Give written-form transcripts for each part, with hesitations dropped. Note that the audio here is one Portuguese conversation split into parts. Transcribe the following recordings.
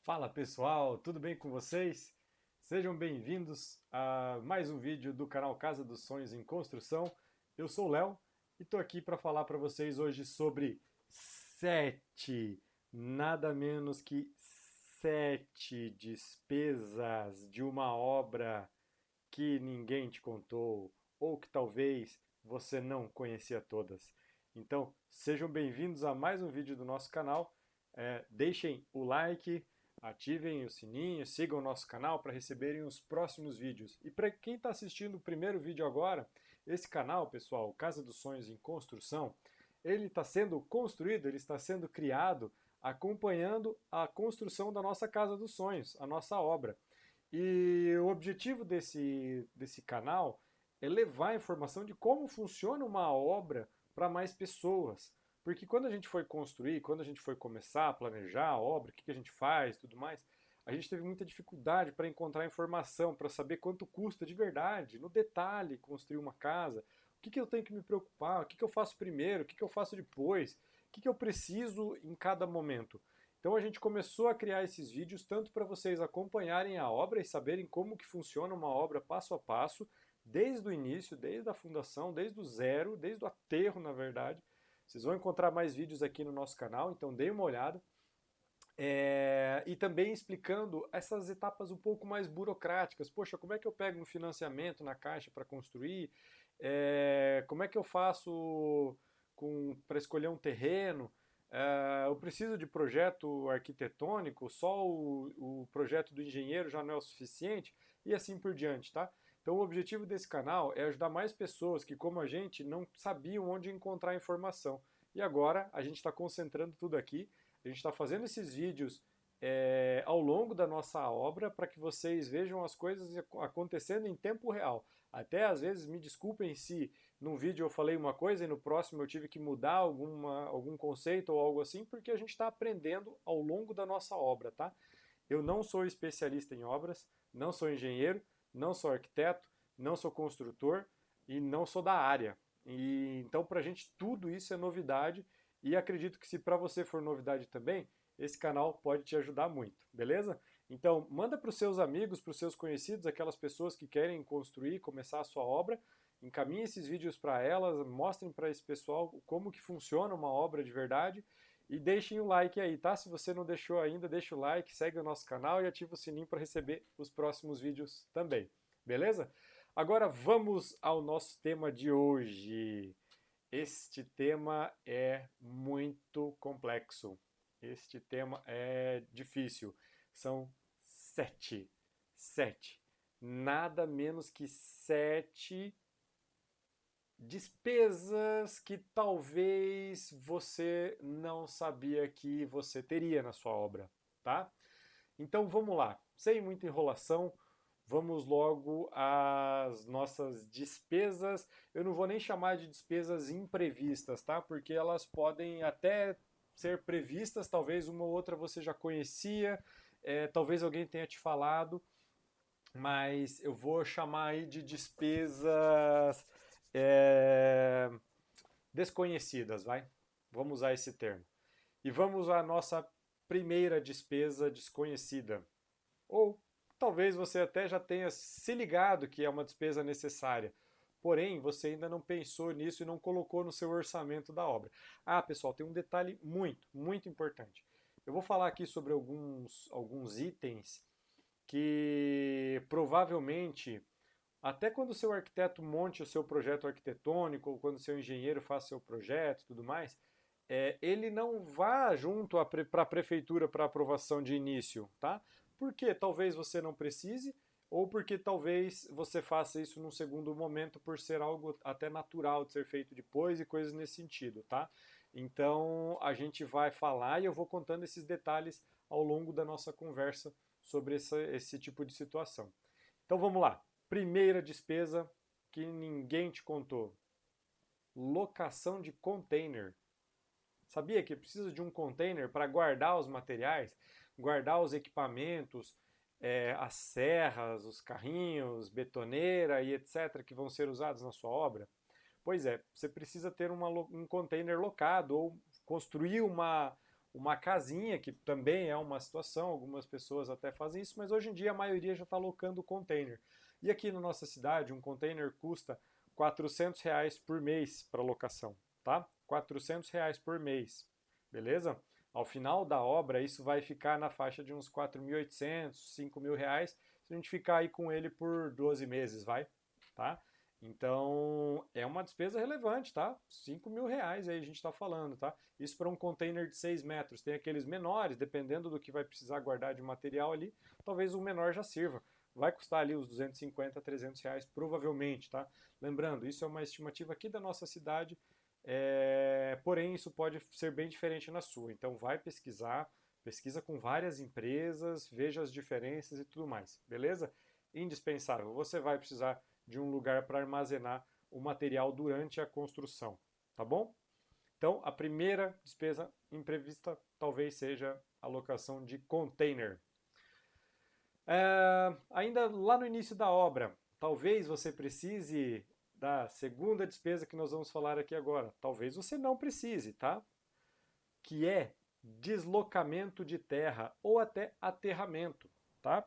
Fala pessoal, tudo bem com vocês? Sejam bem-vindos a mais um vídeo do canal Casa dos Sonhos em Construção. Eu sou o Léo e estou aqui para falar para vocês hoje sobre nada menos que sete despesas de uma obra que ninguém te contou ou que talvez você não conhecia todas. Então, sejam bem-vindos a mais um vídeo do nosso canal. Deixem o like, ativem o sininho, sigam o nosso canal para receberem os próximos vídeos. E para quem está assistindo o primeiro vídeo agora, esse canal, pessoal, Casa dos Sonhos em Construção, ele está sendo construído, ele está sendo criado acompanhando a construção da nossa Casa dos Sonhos, a nossa obra. E o objetivo desse canal é levar a informação de como funciona uma obra para mais pessoas. Porque quando a gente foi construir, quando a gente foi começar a planejar a obra, o que a gente faz, tudo mais, a gente teve muita dificuldade para encontrar informação, para saber quanto custa de verdade, no detalhe, construir uma casa. O que eu tenho que me preocupar? O que eu faço primeiro? O que eu faço depois? O que eu preciso em cada momento? Então a gente começou a criar esses vídeos tanto para vocês acompanharem a obra e saberem como que funciona uma obra passo a passo, desde o início, desde a fundação, desde o zero, desde o aterro, na verdade. Vocês vão encontrar mais vídeos aqui no nosso canal, então deem uma olhada. E também explicando essas etapas um pouco mais burocráticas. Poxa, como é que eu pego um financiamento na Caixa para construir? Como é que eu faço para escolher um terreno? Eu preciso de projeto arquitetônico, só o projeto do engenheiro já não é o suficiente? E assim por diante, tá? Então o objetivo desse canal é ajudar mais pessoas que, como a gente, não sabiam onde encontrar informação. E agora a gente está concentrando tudo aqui. A gente está fazendo esses vídeos ao longo da nossa obra para que vocês vejam as coisas acontecendo em tempo real. Até às vezes me desculpem se num vídeo eu falei uma coisa e no próximo eu tive que mudar algum conceito ou algo assim, porque a gente está aprendendo ao longo da nossa obra, tá? Eu não sou especialista em obras, não sou engenheiro, não sou arquiteto, não sou construtor e não sou da área. Então, para a gente, tudo isso é novidade e acredito que se para você for novidade também, esse canal pode te ajudar muito, beleza? Então, manda para os seus amigos, para os seus conhecidos, aquelas pessoas que querem construir, começar a sua obra, encaminhe esses vídeos para elas, mostrem para esse pessoal como que funciona uma obra de verdade e deixem o like aí, tá? Se você não deixou ainda, deixa o like, segue o nosso canal e ativa o sininho para receber os próximos vídeos também, beleza? Agora vamos ao nosso tema de hoje. Este tema é muito complexo. Este tema é difícil. São sete. Sete. Nada menos que sete despesas que talvez você não sabia que você teria na sua obra, tá? Então vamos lá, sem muita enrolação, vamos logo às nossas despesas. Eu não vou nem chamar de despesas imprevistas, tá? Porque elas podem até ser previstas, talvez uma ou outra você já conhecia, talvez alguém tenha te falado, mas eu vou chamar aí de despesas desconhecidas, vai? Vamos usar esse termo. E vamos à nossa primeira despesa desconhecida. Ou talvez você até já tenha se ligado que é uma despesa necessária. Porém, você ainda não pensou nisso e não colocou no seu orçamento da obra. Ah, pessoal, tem um detalhe muito importante. Eu vou falar aqui sobre alguns itens que provavelmente, até quando o seu arquiteto monte o seu projeto arquitetônico, ou quando o seu engenheiro faça seu projeto e tudo mais, ele não vá junto para a prefeitura para aprovação de início, tá? Porque talvez você não precise, ou porque talvez você faça isso num segundo momento por ser algo até natural de ser feito depois e coisas nesse sentido, tá? Então a gente vai falar e eu vou contando esses detalhes ao longo da nossa conversa sobre esse tipo de situação. Então vamos lá. Primeira despesa que ninguém te contou: locação de container. Sabia que precisa de um container para guardar os materiais, guardar os equipamentos, as serras, os carrinhos, betoneira e etc. que vão ser usados na sua obra? Pois é, você precisa ter um container locado ou construir uma casinha, que também é uma situação, algumas pessoas até fazem isso, mas hoje em dia a maioria já está alocando container. E aqui na nossa cidade, um container custa R$ 400 por mês para locação, tá? R$ 400 por mês, beleza? Ao final da obra, isso vai ficar na faixa de uns 4.800, R$ 5.000, se a gente ficar aí com ele por 12 meses, vai, tá? Então, é uma despesa relevante, tá? R$ 5.000 aí a gente está falando, tá? Isso para um container de 6 metros. Tem aqueles menores, dependendo do que vai precisar guardar de material ali, talvez um menor já sirva. Vai custar ali os 250, R$ 300, provavelmente, tá? Lembrando, isso é uma estimativa aqui da nossa cidade, porém isso pode ser bem diferente na sua. Então, vai pesquisar, pesquisa com várias empresas, veja as diferenças e tudo mais, beleza? Indispensável. Você vai precisar de um lugar para armazenar o material durante a construção, tá bom? Então, a primeira despesa imprevista talvez seja a locação de container. Ainda lá no início da obra, talvez você precise da segunda despesa que nós vamos falar aqui agora. Talvez você não precise, tá? Que é deslocamento de terra ou até aterramento, tá?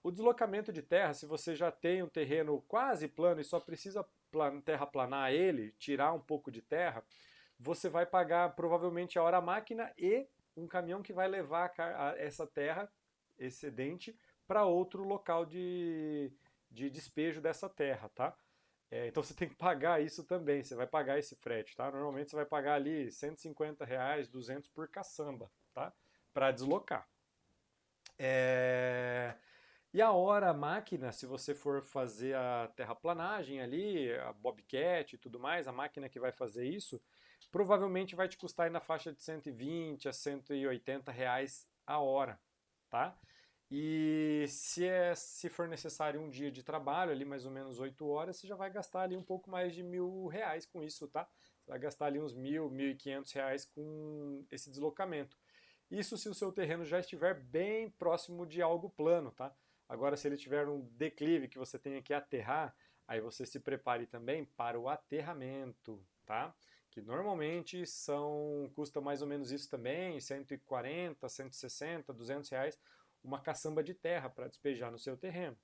O deslocamento de terra, se você já tem um terreno quase plano e só precisa terraplanar ele, tirar um pouco de terra, você vai pagar provavelmente a hora máquina e um caminhão que vai levar essa terra excedente para outro local de despejo dessa terra, tá? Então você tem que pagar isso também, você vai pagar esse frete, tá? Normalmente você vai pagar ali R$ 150, 200 por caçamba, tá? Para deslocar. E a hora máquina, se você for fazer a terraplanagem ali, a Bobcat e tudo mais, a máquina que vai fazer isso, provavelmente vai te custar aí na faixa de 120 a R$ 180 a hora, tá? E se for necessário um dia de trabalho, ali mais ou menos 8 horas, você já vai gastar ali um pouco mais de R$ 1.000 com isso, tá? Você vai gastar ali uns R$ 1.000, R$ 1.500 com esse deslocamento. Isso se o seu terreno já estiver bem próximo de algo plano, tá? Agora, se ele tiver um declive que você tenha que aterrar, aí você se prepare também para o aterramento, tá? Que normalmente custa mais ou menos isso também, 140, 160, R$ 200, uma caçamba de terra para despejar no seu terreno.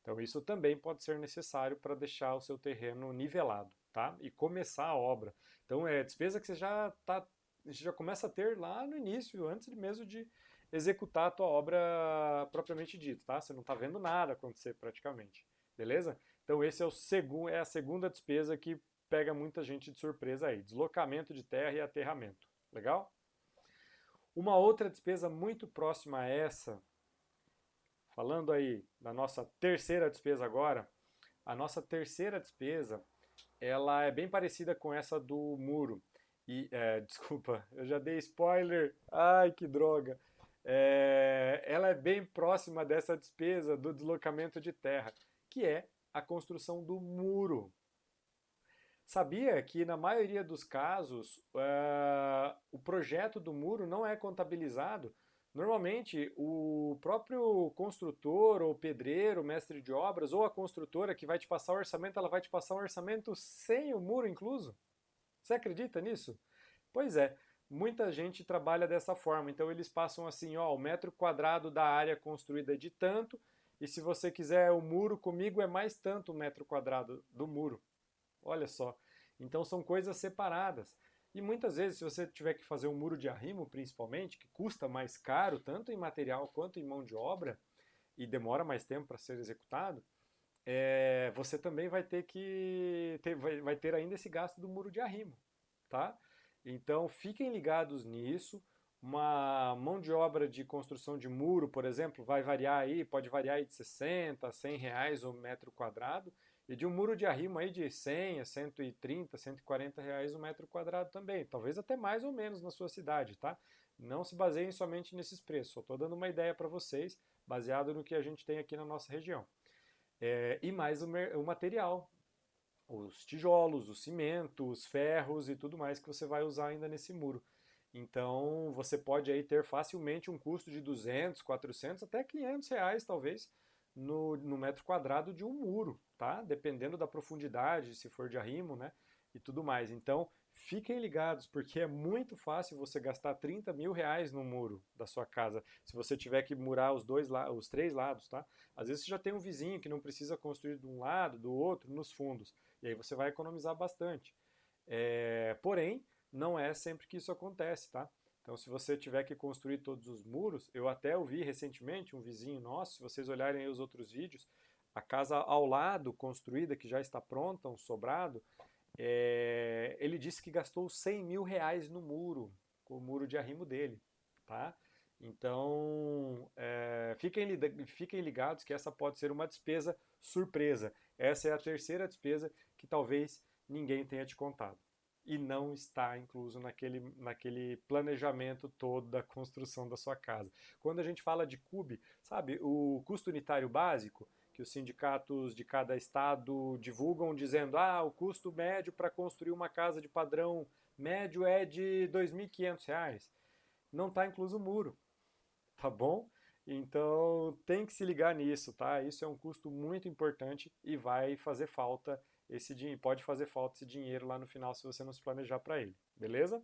Então isso também pode ser necessário para deixar o seu terreno nivelado, tá? E começar a obra. Então é despesa que você já começa a ter lá no início, antes mesmo de executar a tua obra propriamente dita, tá? Você não está vendo nada acontecer praticamente, beleza? Então esse é a segunda despesa que pega muita gente de surpresa aí, deslocamento de terra e aterramento, legal? Uma outra despesa muito próxima a essa, falando aí da nossa terceira despesa agora, a nossa terceira despesa, ela é bem parecida com essa do muro. Desculpa, eu já dei spoiler. Ai, que droga. Ela é bem próxima dessa despesa do deslocamento de terra, que é a construção do muro. Sabia que na maioria dos casos o projeto do muro não é contabilizado? Normalmente o próprio construtor ou pedreiro, mestre de obras ou a construtora que vai te passar o orçamento, ela vai te passar um orçamento sem o muro incluso. Você acredita nisso? Pois é, muita gente trabalha dessa forma. Então eles passam assim, ó, o metro quadrado da área construída é de tanto, e se você quiser o muro comigo é mais tanto o metro quadrado do muro. Olha só. Então são coisas separadas. E muitas vezes, se você tiver que fazer um muro de arrimo, principalmente, que custa mais caro, tanto em material quanto em mão de obra, e demora mais tempo para ser executado, você também vai ter vai ter ainda esse gasto do muro de arrimo, tá? Então fiquem ligados nisso. Uma mão de obra de construção de muro, por exemplo, vai variar aí, pode variar aí de 60 a R$ 100 o metro quadrado, e de um muro de arrimo aí de 100 a 130, R$ 140 o metro quadrado também, talvez até mais ou menos na sua cidade, tá? Não se baseiem somente nesses preços, só estou dando uma ideia para vocês, baseado no que a gente tem aqui na nossa região. E mais o material, os tijolos, o cimento, os ferros e tudo mais que você vai usar ainda nesse muro. Então você pode aí ter facilmente um custo de 200, 400 até R$ 500 talvez no metro quadrado de um muro, tá? Dependendo da profundidade, se for de arrimo, né? E tudo mais. Então Fiquem ligados, porque é muito fácil você gastar 30 mil reais no muro da sua casa, se você tiver que murar os três lados, tá? Às vezes você já tem um vizinho que não precisa construir de um lado, do outro, nos fundos, e aí você vai economizar bastante. Porém, não é sempre que isso acontece, tá? Então, se você tiver que construir todos os muros, eu até ouvi recentemente um vizinho nosso, se vocês olharem aí os outros vídeos, a casa ao lado, construída, que já está pronta, um sobrado, ele disse que gastou 100 mil reais no muro, com o muro de arrimo dele, tá? Então, fiquem ligados que essa pode ser uma despesa surpresa. Essa é a terceira despesa que talvez ninguém tenha te contado. E não está incluso naquele planejamento todo da construção da sua casa. Quando a gente fala de CUB, sabe, o custo unitário básico, que os sindicatos de cada estado divulgam dizendo o custo médio para construir uma casa de padrão médio é de R$ 2.500. Não está incluso o muro, tá bom? Então tem que se ligar nisso, tá? Isso é um custo muito importante e vai fazer falta esse dinheiro, pode fazer falta esse dinheiro lá no final se você não se planejar para ele, beleza?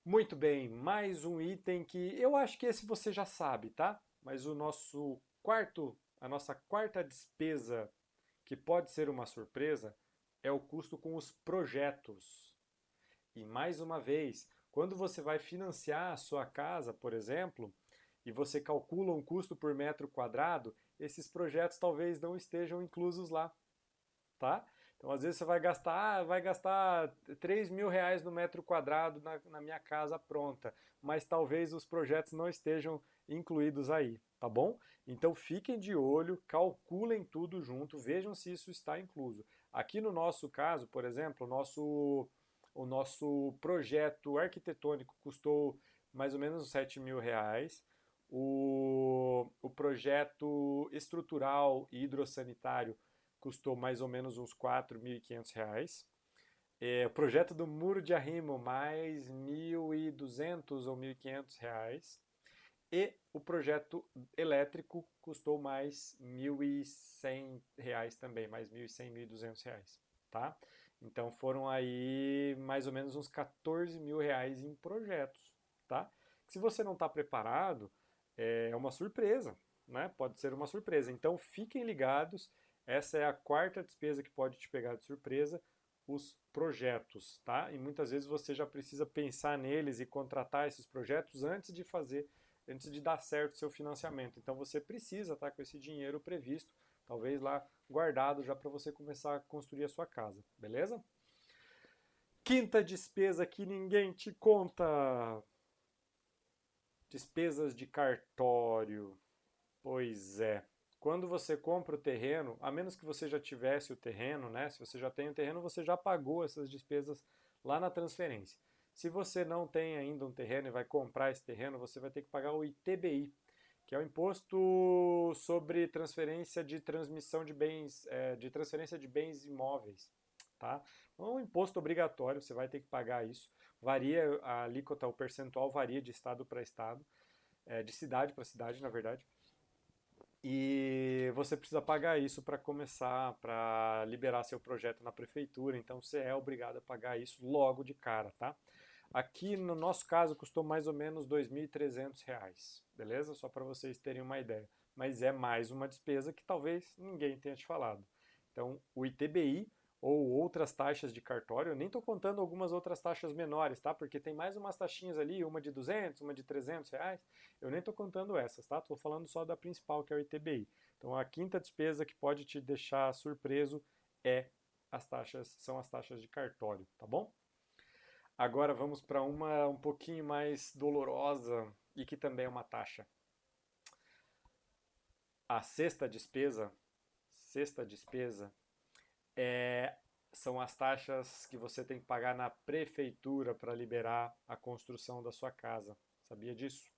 Muito bem, mais um item que eu acho que esse você já sabe, tá? Mas a nossa quarta despesa, que pode ser uma surpresa, é o custo com os projetos. E mais uma vez, quando você vai financiar a sua casa, por exemplo, e você calcula um custo por metro quadrado, esses projetos talvez não estejam inclusos lá, tá? Então, às vezes você vai gastar 3 mil reais no metro quadrado na minha casa pronta, mas talvez os projetos não estejam incluídos aí, tá bom? Então, fiquem de olho, calculem tudo junto, vejam se isso está incluso. Aqui no nosso caso, por exemplo, o nosso projeto arquitetônico custou mais ou menos 7 mil reais. O projeto estrutural e hidrossanitário custou mais ou menos uns R$ 4.500. O projeto do muro de arrimo, mais R$ 1.200 ou R$ 1.500. E o projeto elétrico custou mais R$ 1.100 também, mais R$ 1.100, R$ 1.200, tá? Então foram aí mais ou menos uns R$ 14 mil reais em projetos, tá? Se você não está preparado, é uma surpresa, né? Pode ser uma surpresa. Então fiquem ligados, essa é a quarta despesa que pode te pegar de surpresa, os projetos, tá? E muitas vezes você já precisa pensar neles e contratar esses projetos antes de dar certo o seu financiamento. Então você precisa estar com esse dinheiro previsto, talvez lá guardado já para você começar a construir a sua casa, beleza? Quinta despesa que ninguém te conta: despesas de cartório. Pois é. Quando você compra o terreno, a menos que você já tivesse o terreno, né? Se você já tem o terreno, você já pagou essas despesas lá na transferência. Se você não tem ainda um terreno e vai comprar esse terreno, você vai ter que pagar o ITBI, que é o Imposto sobre Transferência de Transmissão de Bens, de Transferência de Bens Imóveis, tá? É um imposto obrigatório, você vai ter que pagar isso. Varia a alíquota, o percentual varia de estado para estado, de cidade para cidade, na verdade. E você precisa pagar isso para começar, para liberar seu projeto na prefeitura, então você é obrigado a pagar isso logo de cara, tá? Aqui no nosso caso custou mais ou menos R$ 2.300, beleza? Só para vocês terem uma ideia. Mas é mais uma despesa que talvez ninguém tenha te falado. Então, o ITBI ou outras taxas de cartório, eu nem estou contando algumas outras taxas menores, tá? Porque tem mais umas taxinhas ali, uma de 200, uma de 300 reais. Eu nem estou contando essas, tá? Estou falando só da principal, que é o ITBI. Então, a quinta despesa que pode te deixar surpreso são as taxas de cartório, tá bom? Agora vamos para uma um pouquinho mais dolorosa e que também é uma taxa. A sexta despesa são as taxas que você tem que pagar na prefeitura para liberar a construção da sua casa. Sabia disso?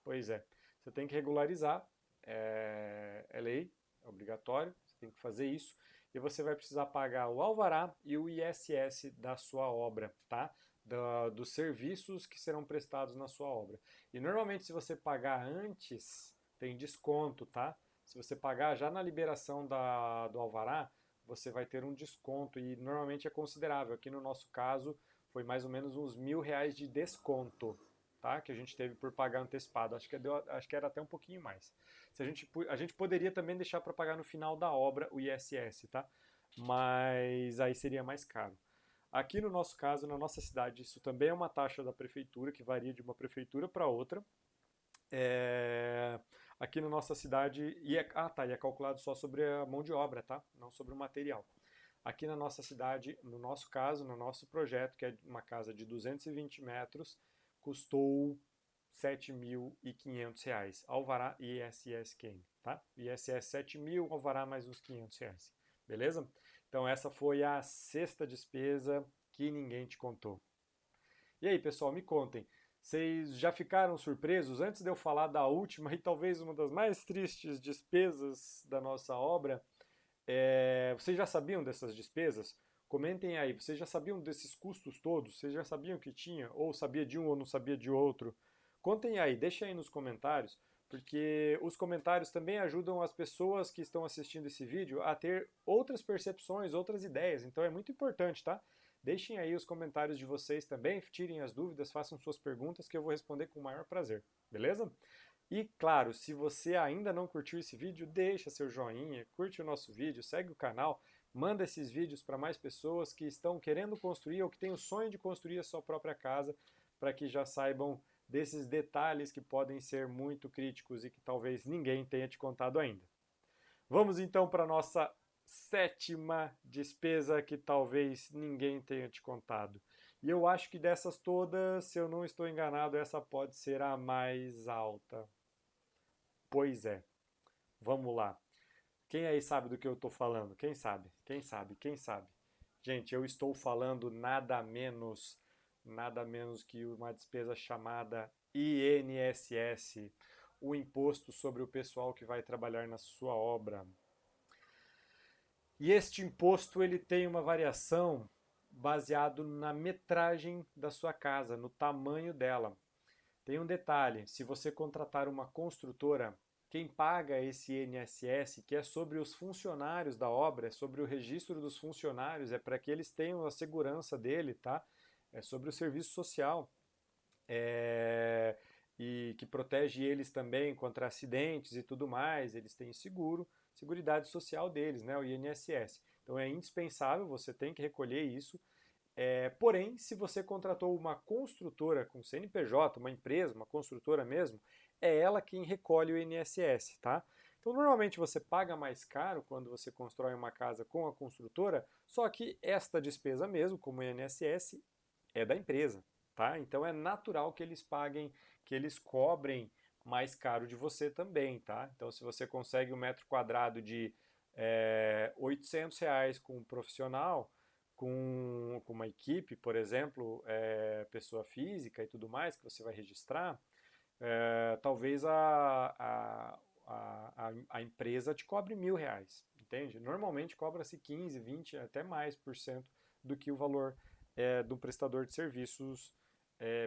Pois é. Você tem que regularizar, é lei, é obrigatório, você tem que fazer isso. E você vai precisar pagar o alvará e o ISS da sua obra, tá? Dos serviços que serão prestados na sua obra. E normalmente, se você pagar antes, tem desconto, tá? Se você pagar já na liberação do alvará, você vai ter um desconto e normalmente é considerável. Aqui no nosso caso foi mais ou menos uns R$ 1.000 de desconto, tá? Que a gente teve por pagar antecipado. Acho que era até um pouquinho mais. Se a gente poderia também deixar para pagar no final da obra o ISS, tá? Mas aí seria mais caro. Aqui no nosso caso, na nossa cidade, isso também é uma taxa da prefeitura que varia de uma prefeitura para outra. É, aqui na nossa cidade, e é calculado só sobre a mão de obra, tá? Não sobre o material. Aqui na nossa cidade, no nosso caso, no nosso projeto, que é uma casa de 220 metros, custou R$ 7.500. Alvará e ISS queime, tá? ISS 7.000, alvará mais uns R$ 500. Beleza? Então essa foi a sexta despesa que ninguém te contou. E aí, pessoal, me contem. Vocês já ficaram surpresos? Antes de eu falar da última e talvez uma das mais tristes despesas da nossa obra, vocês já sabiam dessas despesas? Comentem aí, vocês já sabiam desses custos todos? Vocês já sabiam que tinha? Ou sabia de um ou não sabia de outro? Contem aí, deixem aí nos comentários, porque os comentários também ajudam as pessoas que estão assistindo esse vídeo a ter outras percepções, outras ideias. Então é muito importante, tá? Deixem aí os comentários de vocês também, tirem as dúvidas, façam suas perguntas que eu vou responder com o maior prazer, beleza? E claro, se você ainda não curtiu esse vídeo, deixa seu joinha, curte o nosso vídeo, segue o canal, manda esses vídeos para mais pessoas que estão querendo construir ou que têm o sonho de construir a sua própria casa, para que já saibam desses detalhes que podem ser muito críticos e que talvez ninguém tenha te contado ainda. Vamos então para a nossa sétima despesa que talvez ninguém tenha te contado. E eu acho que dessas todas, se eu não estou enganado, essa pode ser a mais alta. Pois é. Vamos lá. Quem aí sabe do que eu estou falando? Quem sabe? Quem sabe? Quem sabe? Gente, eu estou falando nada menos que uma despesa chamada INSS, o imposto sobre o pessoal que vai trabalhar na sua obra. E este imposto ele tem uma variação baseado na metragem da sua casa, no tamanho dela. Tem um detalhe, se você contratar uma construtora, quem paga esse INSS, que é sobre os funcionários da obra, é sobre o registro dos funcionários, é para que eles tenham a segurança dele, tá? É sobre o serviço social. E que protege eles também contra acidentes e tudo mais, eles têm seguro, seguridade social deles, né, o INSS. Então é indispensável, você tem que recolher isso. Porém, se você contratou uma construtora com CNPJ, uma empresa, uma construtora mesmo, é ela quem recolhe o INSS, tá? Então, normalmente você paga mais caro quando você constrói uma casa com a construtora, só que esta despesa mesmo, como o INSS, é da empresa, tá? Então é natural que eles paguem, que eles cobrem mais caro de você também, tá? Então se você consegue um metro quadrado de R$ 800 com um profissional, com uma equipe, por exemplo, pessoa física e tudo mais, que você vai registrar, talvez a empresa te cobre R$ 1.000, entende? Normalmente cobra-se 15, 20, até mais por cento do que o valor do prestador de serviços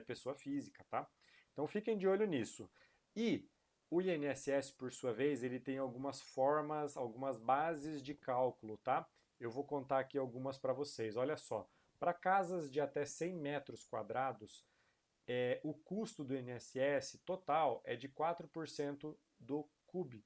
pessoa física, tá? Então fiquem de olho nisso. E o INSS, por sua vez, ele tem algumas formas, algumas bases de cálculo, tá? Eu vou contar aqui algumas para vocês. Olha só, para casas de até 100 metros quadrados, o custo do INSS total é de 4% do CUB,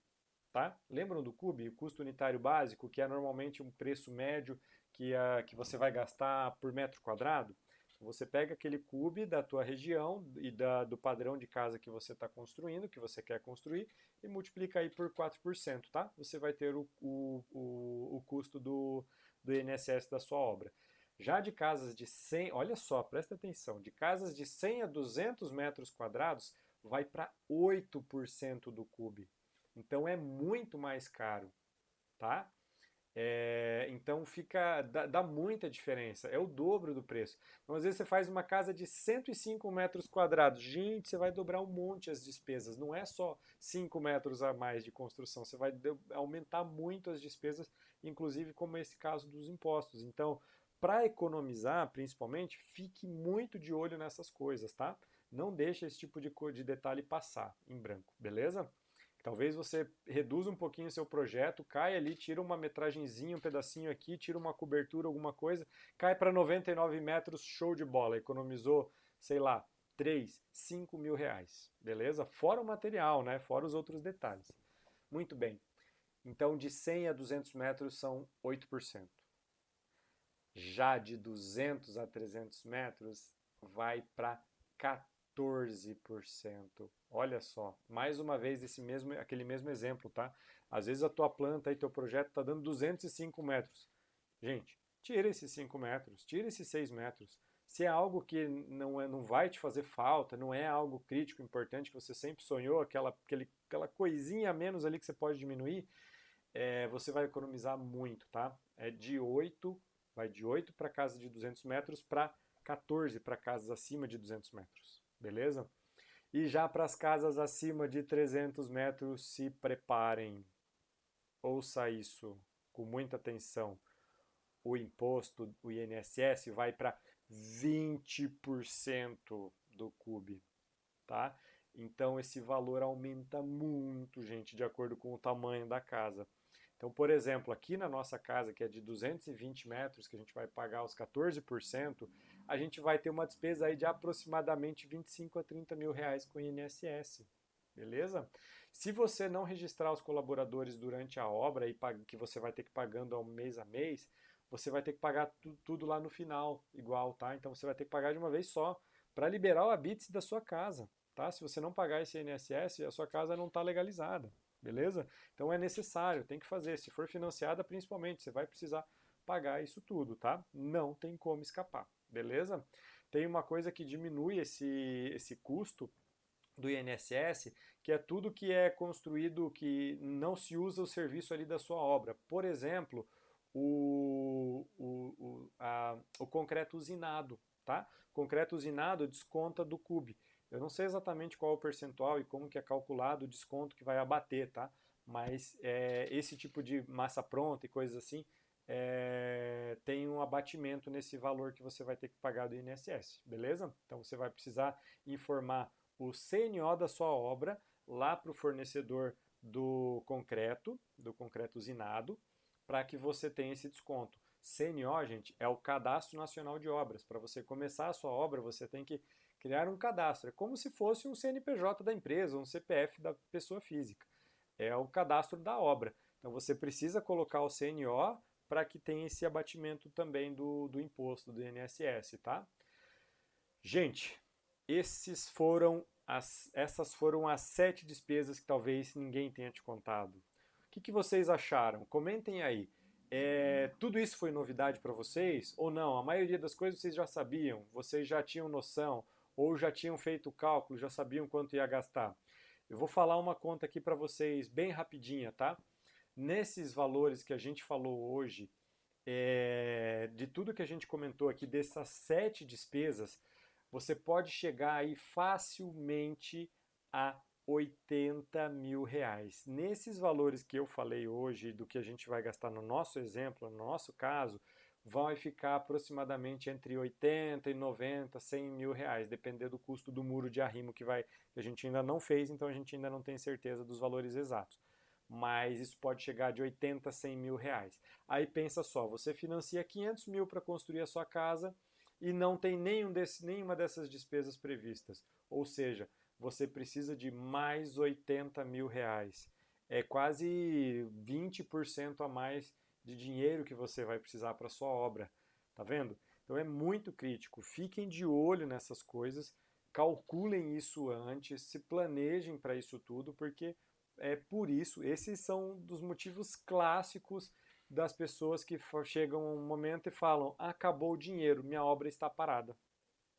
tá? Lembram do CUB, o custo unitário básico, que é normalmente um preço médio que você vai gastar por metro quadrado? Você pega aquele CUB da tua região e do padrão de casa que você está construindo, que você quer construir, e multiplica aí por 4%, tá? Você vai ter o custo do INSS da sua obra. Já de casas de 100, olha só, presta atenção, de casas de 100 a 200 metros quadrados, vai para 8% do CUB. Então é muito mais caro, tá? Então dá muita diferença, é o dobro do preço. Então às vezes você faz uma casa de 105 metros quadrados, gente, você vai dobrar um monte as despesas, não é só 5 metros a mais de construção, você vai aumentar muito as despesas, inclusive como esse caso dos impostos. Então, para economizar, principalmente, fique muito de olho nessas coisas, tá? Não deixe esse tipo de detalhe passar em branco, beleza? Talvez você reduza um pouquinho o seu projeto, cai ali, tira uma metragenzinha, um pedacinho aqui, tira uma cobertura, alguma coisa, cai para 99 metros, show de bola, economizou, sei lá, 3, 5 mil reais, beleza? Fora o material, né? Fora os outros detalhes. Muito bem. Então, de 100 a 200 metros são 8%. Já de 200 a 300 metros, vai para 14%. Olha só, mais uma vez aquele mesmo exemplo, tá? Às vezes a tua planta e teu projeto está dando 205 metros. Gente, tira esses 5 metros, tira esses 6 metros. Se é algo que não vai te fazer falta, não é algo crítico, importante, que você sempre sonhou, aquela coisinha a menos ali que você pode diminuir, você vai economizar muito, tá? Vai de 8 para casa de 200 metros para 14 para casas acima de 200 metros, beleza? E já para as casas acima de 300 metros, se preparem. Ouça isso com muita atenção. O imposto, o INSS, vai para 20% do CUB, tá? Então esse valor aumenta muito, gente, de acordo com o tamanho da casa. Então, por exemplo, aqui na nossa casa, que é de 220 metros, que a gente vai pagar os 14%, a gente vai ter uma despesa aí de aproximadamente 25 a 30 mil reais com o INSS. Beleza? Se você não registrar os colaboradores durante a obra, e que você vai ter que ir pagando ao mês a mês, você vai ter que pagar tudo lá no final, igual, tá? Então você vai ter que pagar de uma vez só, para liberar o habite da sua casa, tá? Se você não pagar esse INSS, a sua casa não está legalizada. Beleza? Então é necessário, tem que fazer. Se for financiada, principalmente, você vai precisar pagar isso tudo, tá? Não tem como escapar, beleza? Tem uma coisa que diminui esse custo do INSS, que é tudo que é construído que não se usa o serviço ali da sua obra. Por exemplo, o concreto usinado, tá? Concreto usinado desconta do CUB. Eu não sei exatamente qual é o percentual e como que é calculado o desconto que vai abater, tá? Mas esse tipo de massa pronta e coisas assim, tem um abatimento nesse valor que você vai ter que pagar do INSS, beleza? Então você vai precisar informar o CNO da sua obra lá para o fornecedor do concreto usinado, para que você tenha esse desconto. CNO, gente, é o Cadastro Nacional de Obras. Para você começar a sua obra, você tem que criar um cadastro. É como se fosse um CNPJ da empresa, um CPF da pessoa física. É o cadastro da obra. Então você precisa colocar o CNO para que tenha esse abatimento também do imposto, do INSS, tá? Gente, essas foram as 7 despesas que talvez ninguém tenha te contado. O que vocês acharam? Comentem aí. Tudo isso foi novidade para vocês ou não? A maioria das coisas vocês já sabiam, vocês já tinham noção ou já tinham feito o cálculo, já sabiam quanto ia gastar. Eu vou falar uma conta aqui para vocês bem rapidinha, tá? Nesses valores que a gente falou hoje, de tudo que a gente comentou aqui, dessas 7 despesas, você pode chegar aí facilmente a 80 mil reais. Nesses valores que eu falei hoje, do que a gente vai gastar no nosso exemplo, no nosso caso, vai ficar aproximadamente entre 80 e 90, 100 mil reais, dependendo do custo do muro de arrimo que a gente ainda não fez, então a gente ainda não tem certeza dos valores exatos. Mas isso pode chegar de 80 a 100 mil reais. Aí pensa só, você financia 500 mil para construir a sua casa e não tem nenhuma dessas despesas previstas. Ou seja, você precisa de mais 80 mil reais. É quase 20% a mais de dinheiro que você vai precisar para sua obra. Tá vendo? Então é muito crítico. Fiquem de olho nessas coisas, calculem isso antes, se planejem para isso tudo, porque por isso, esses são dos motivos clássicos das pessoas que chegam um momento e falam: acabou o dinheiro, minha obra está parada,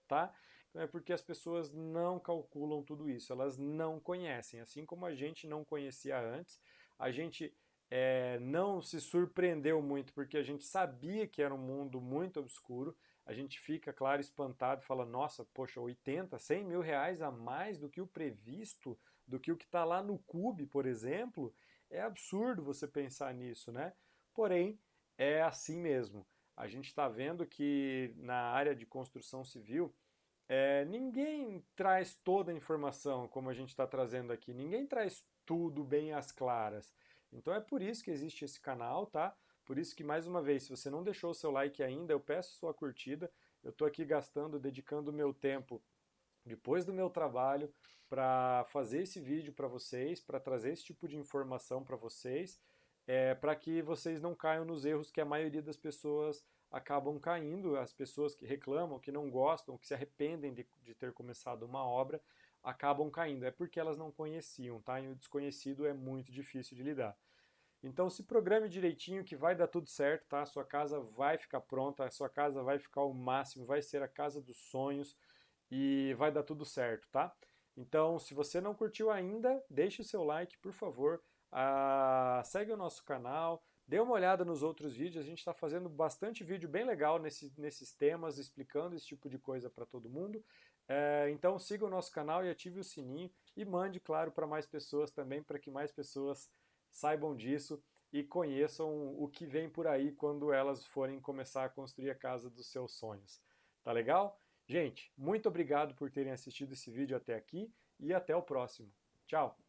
tá? Então é porque as pessoas não calculam tudo isso, elas não conhecem, assim como a gente não conhecia antes, a gente não se surpreendeu muito porque a gente sabia que era um mundo muito obscuro, a gente fica, claro, espantado e fala: nossa, poxa, 80, 100 mil reais a mais do que o previsto, do que o que está lá no CUB, por exemplo, é absurdo você pensar nisso, né? Porém, é assim mesmo. A gente está vendo que na área de construção civil Ninguém traz toda a informação como a gente está trazendo aqui, ninguém traz tudo bem às claras. Então é por isso que existe esse canal, tá? Por isso que, mais uma vez, se você não deixou o seu like ainda, eu peço sua curtida. Eu estou aqui gastando, dedicando o meu tempo depois do meu trabalho para fazer esse vídeo para vocês, para trazer esse tipo de informação para vocês, para que vocês não caiam nos erros que a maioria das pessoas acabam caindo, as pessoas que reclamam, que não gostam, que se arrependem de ter começado uma obra, acabam caindo. É porque elas não conheciam, tá? E o desconhecido é muito difícil de lidar. Então se programe direitinho que vai dar tudo certo, tá? A sua casa vai ficar pronta, a sua casa vai ficar o máximo, vai ser a casa dos sonhos e vai dar tudo certo, tá? Então, se você não curtiu ainda, deixe o seu like, por favor. Segue o nosso canal, dê uma olhada nos outros vídeos. A gente está fazendo bastante vídeo bem legal nesses temas, explicando esse tipo de coisa para todo mundo. Então, siga o nosso canal e ative o sininho. E mande, claro, para mais pessoas também, para que mais pessoas saibam disso e conheçam o que vem por aí quando elas forem começar a construir a casa dos seus sonhos. Tá legal? Gente, muito obrigado por terem assistido esse vídeo até aqui e até o próximo. Tchau!